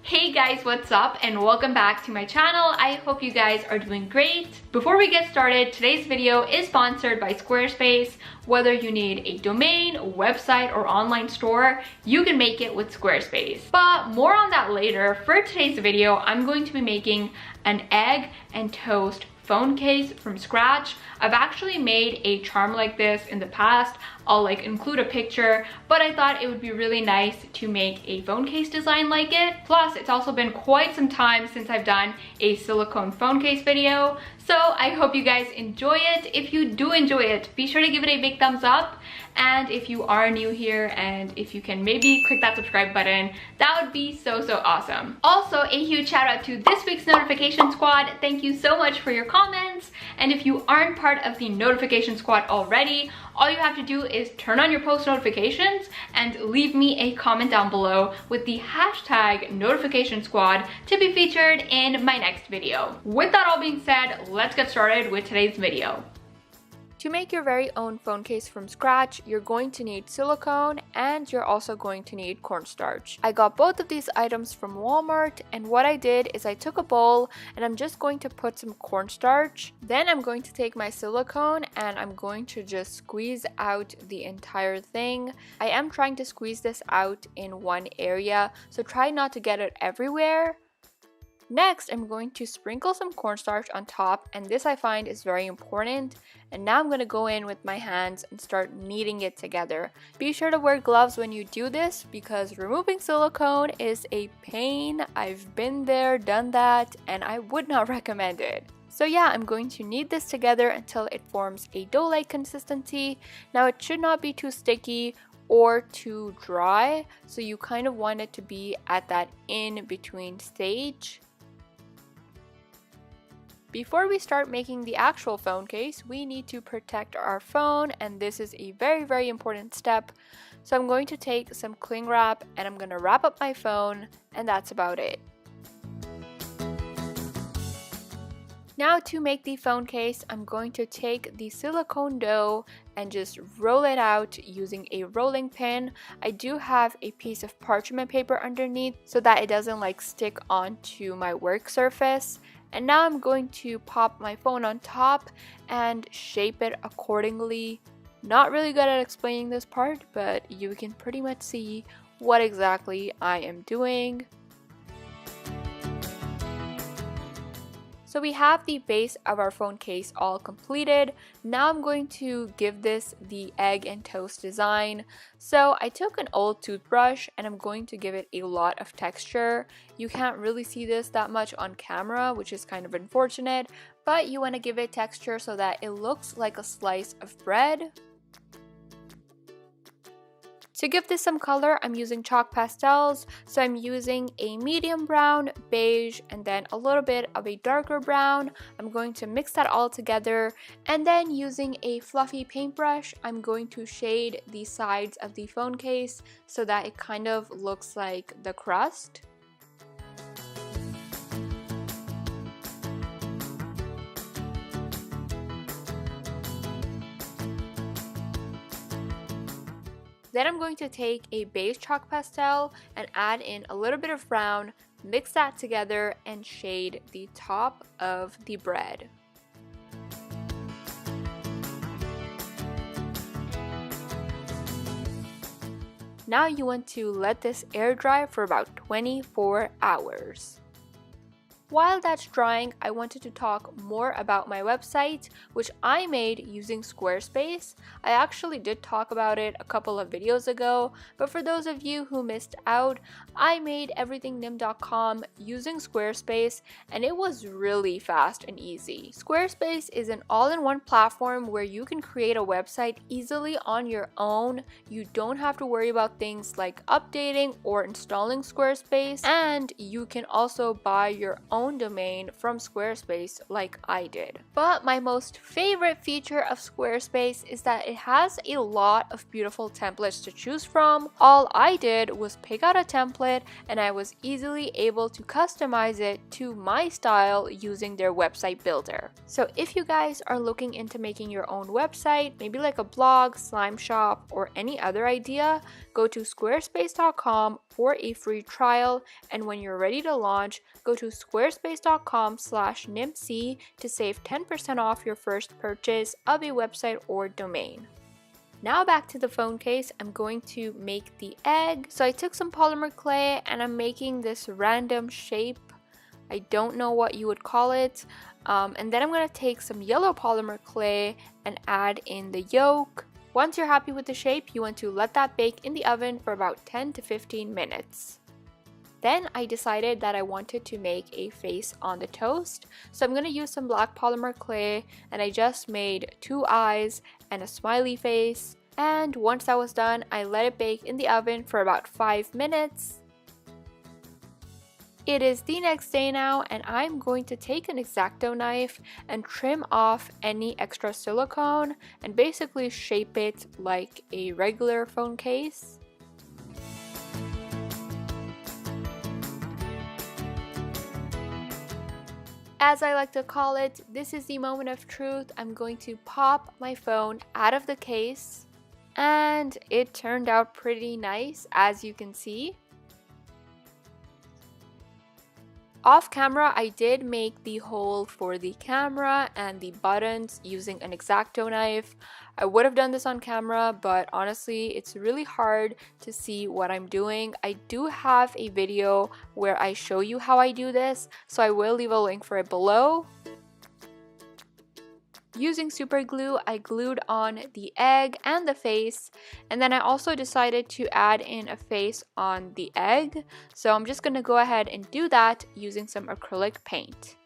Hey guys, what's up and welcome back to my channel. I hope you guys are doing great. Before we get started, today's video is sponsored by Squarespace. Whether you need a domain, website, or online store, you can make it with Squarespace. But more on that later. For today's video, I'm going to be making an egg and toast phone case from scratch. I've actually made a charm like this in the past. I'll include a picture, but I thought it would be really nice to make a phone case design like it. Plus, it's also been quite some time since I've done a silicone phone case video, so I hope you guys enjoy it. If you do enjoy it, be sure to give it a big thumbs up. And if you are new here and if you can maybe click that subscribe button, that would be so awesome. Also, a huge shout out to this week's notification squad. Thank you so much for your comments. And if you aren't part of the notification squad already, all you have to do is turn on your post notifications and leave me a comment down below with the hashtag notification squad to be featured in my next video. With that all being said, let's get started with today's video. To make your very own phone case from scratch, you're going to need silicone and you're also going to need cornstarch. I got both of these items from Walmart, and what I did is I took a bowl and I'm just going to put some cornstarch. Then I'm going to take my silicone and I'm going to just squeeze out the entire thing. I am trying to squeeze this out in one area, so try not to get it everywhere. Next, I'm going to sprinkle some cornstarch on top, and this I find is very important. And now I'm going to go in with my hands and start kneading it together. Be sure to wear gloves when you do this because removing silicone is a pain. I've been there, done that, and I would not recommend it. So yeah, I'm going to knead this together until it forms a dough-like consistency. Now it should not be too sticky or too dry, so you kind of want it to be at that in-between stage. Before we start making the actual phone case, we need to protect our phone, and this is a very important step. So I'm going to take some cling wrap and I'm going to wrap up my phone, and that's about it. Now to make the phone case, I'm going to take the silicone dough and just roll it out using a rolling pin. I do have a piece of parchment paper underneath so that it doesn't stick onto my work surface. And now I'm going to pop my phone on top and shape it accordingly. Not really good at explaining this part, but you can pretty much see what exactly I am doing. So we have the base of our phone case all completed. Now I'm going to give this the egg and toast design. So I took an old toothbrush and I'm going to give it a lot of texture. You can't really see this that much on camera, which is kind of unfortunate, but you want to give it texture so that it looks like a slice of bread. To give this some color, I'm using chalk pastels, so I'm using a medium brown, beige, and then a little bit of a darker brown. I'm going to mix that all together, and then using a fluffy paintbrush, I'm going to shade the sides of the phone case so that it kind of looks like the crust. Then I'm going to take a beige chalk pastel and add in a little bit of brown, mix that together, and shade the top of the bread. Now you want to let this air dry for about 24 hours. While that's drying, I wanted to talk more about my website, which I made using Squarespace. I actually did talk about it a couple of videos ago, but for those of you who missed out, I made everythingnim.com using Squarespace, and it was really fast and easy. Squarespace is an all-in-one platform where you can create a website easily on your own. You don't have to worry about things like updating or installing Squarespace, and you can also buy your own own domain from Squarespace like I did. But my most favorite feature of Squarespace is that it has a lot of beautiful templates to choose from. All I did was pick out a template and I was easily able to customize it to my style using their website builder. So if you guys are looking into making your own website, maybe like a blog, slime shop, or any other idea, go to squarespace.com for a free trial, and when you're ready to launch, go to squarespace.com/nimc to save 10% off your first purchase of a website or domain. Now back to the phone case, I'm going to make the egg. So I took some polymer clay and I'm making this random shape. I don't know what you would call it. And then I'm going to take some yellow polymer clay and add in the yolk. Once you're happy with the shape, you want to let that bake in the oven for about 10 to 15 minutes. Then I decided that I wanted to make a face on the toast. So I'm going to use some black polymer clay and I just made 2 eyes and a smiley face. And once that was done, I let it bake in the oven for about 5 minutes. It is the next day now and I'm going to take an X-Acto knife and trim off any extra silicone and basically shape it like a regular phone case. As I like to call it, this is the moment of truth. I'm going to pop my phone out of the case and it turned out pretty nice, as you can see. Off camera, I did make the hole for the camera and the buttons using an X-Acto knife. I would have done this on camera, but honestly, it's really hard to see what I'm doing. I do have a video where I show you how I do this, so I will leave a link for it below. Using super glue, I glued on the egg and the face, and then I also decided to add in a face on the egg. So I'm just going to go ahead and do that using some acrylic paint.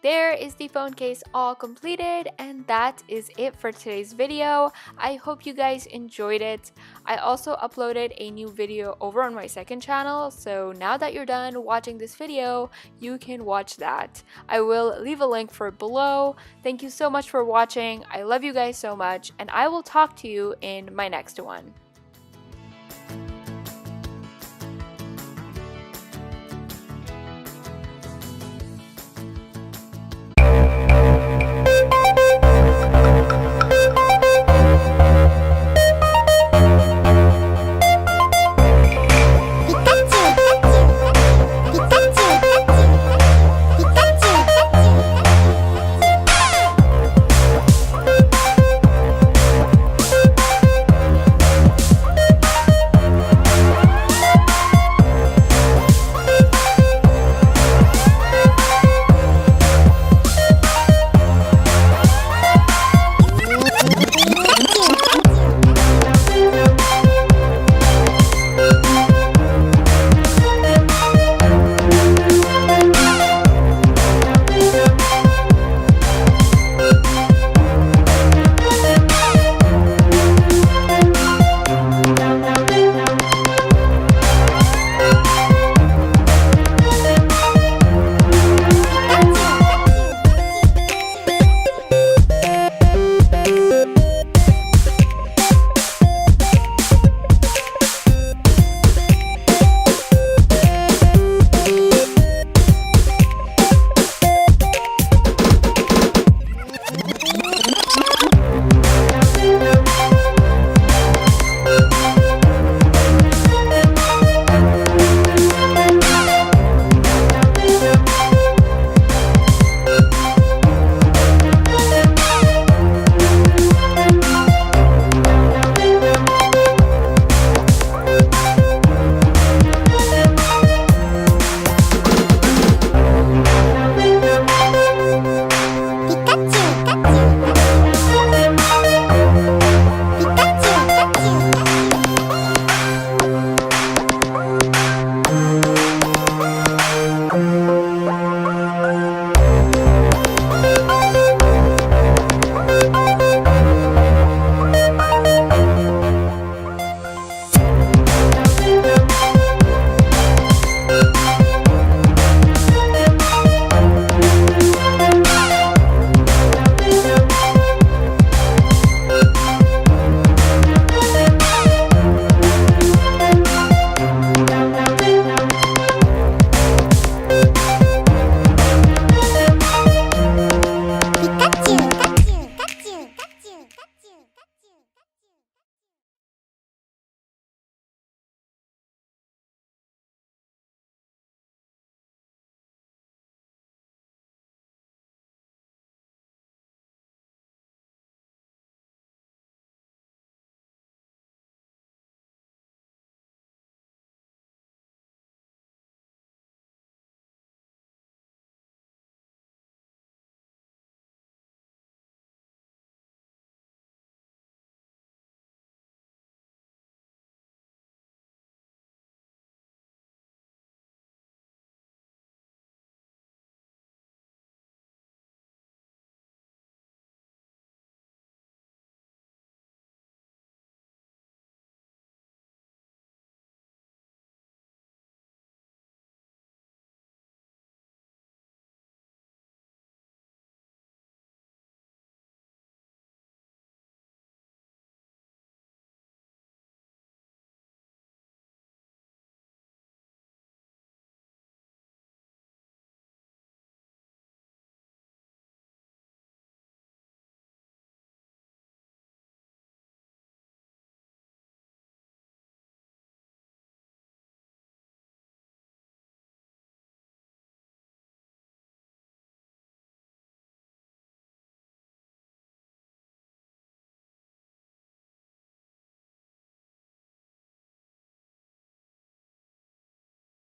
There is the phone case all completed, and that is it for today's video. I hope you guys enjoyed it. I also uploaded a new video over on my second channel, so now that you're done watching this video, you can watch that. I will leave a link for it below. Thank you so much for watching. I love you guys so much, and I will talk to you in my next one.